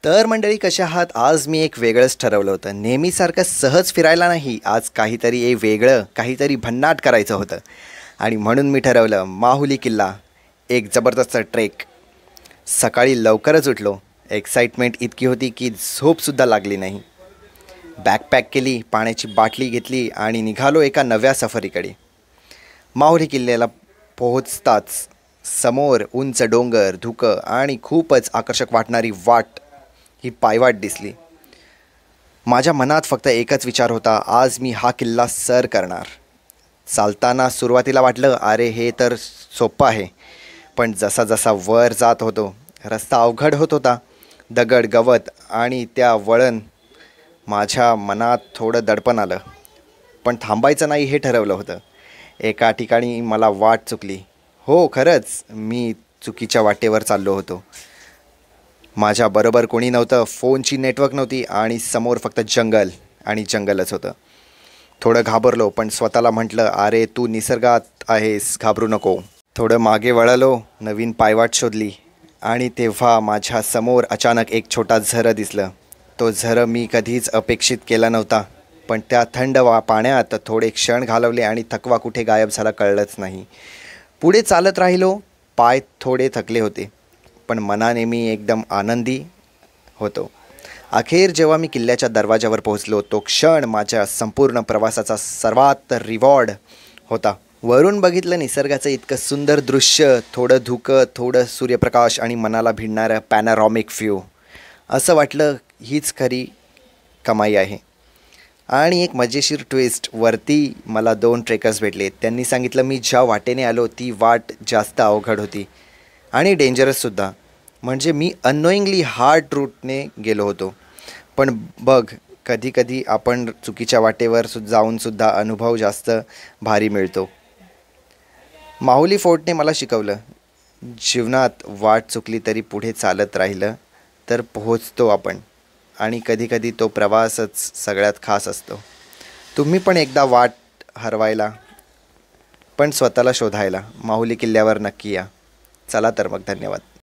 तर मंडळी कशा आहात? आज मी एक वेगळंच ठरवलं होतं. नेहमीसारखं सहज फिरायला नाही, आज काहीतरी वेगळं, काहीतरी भन्नाट करायचं होतं. आणि म्हणून मी ठरवलं माहुली किल्ला, एक जबरदस्त ट्रेक. सकाळी लवकरच उठलो. एक्साइटमेंट इतकी होती की झोपसुद्धा लागली नाही. बॅकपॅक केली, पाण्याची बाटली घेतली आणि निघालो एका नव्या सफरीकडे. माहुली किल्ल्याला पोहोचताच समोर उंच डोंगर, धुकं आणि खूपच आकर्षक वाटणारी वाट, ही पायवाट दिसली. माझ्या मनात फक्त एकच विचार होता, आज मी हा किल्ला सर करणार. चालताना सुरुवातीला वाटलं, अरे हे तर सोपं आहे. पण जसा जसा वर जात होतो, रस्ता अवघड होत होता. दगड, गवत आणि त्या वळण. माझ्या मनात थोडं दडपण आलं. पण थांबायचं नाही हे ठरवलं होतं. एका ठिकाणी मला वाट चुकली. हो, खरंच मी चुकीच्या वाटेवर चाललो होतो. माझ्याबरोबर कोणी नव्हतं, फोनची नेटवर्क नव्हती आणि समोर फक्त जंगल आणि जंगलच होतं. थोडं घाबरलो, पण स्वतःला म्हटलं, अरे तू निसर्गात आहेस, घाबरू नको. थोडं मागे वळालो, नवीन पायवाट शोधली आणि तेव्हा माझ्या समोर अचानक एक छोटा झरं दिसलं. तो झरं मी कधीच अपेक्षित केला नव्हता, पण त्या थंड पाण्यात थोडे क्षण घालवले आणि थकवा कुठे गायब झाला कळलंच नाही. पुढे चालत राहिलो. पाय थोडे थकले होते, पण मनाने मी एकदम आनंदी होतो. अखेर जेव्हा मी किल्ल्याच्या दरवाजावर पोहोचलो, तो क्षण माझ्या संपूर्ण प्रवासाचा सर्वात रिवॉर्ड होता. वरून बघितलं निसर्गाचं इतकं सुंदर दृश्य, थोडं धुकं, थोडं सूर्यप्रकाश आणि मनाला भिडणारं पॅनोरामिक व्ह्यू. असं वाटलं हीच खरी कमाई आहे. आणि एक मजेशीर ट्विस्ट, वरती मला 2 ट्रेकर्स भेटले. त्यांनी सांगितलं मी ज्या वाटेने आलो ती वाट जास्त अवघड होती आणि डेंजरससुद्धा. म्हणजे मी अननोईंगली हार्ड रूटने गेलो होतो. पण बघ, कधीकधी आपण चुकीच्या वाटेवर जाऊनसुद्धा अनुभव जास्त भारी मिळतो. माहुली फोर्टने मला शिकवलं, जीवनात वाट चुकली तरी पुढे चालत राहिलं तर पोहोचतो आपण. आणि कधीकधी तो प्रवासच सगळ्यात खास असतो. तुम्ही पण एकदा वाट हरवायला, पण स्वतःला शोधायला माहुली किल्ल्यावर नक्की या. चला तर मग, धन्यवाद.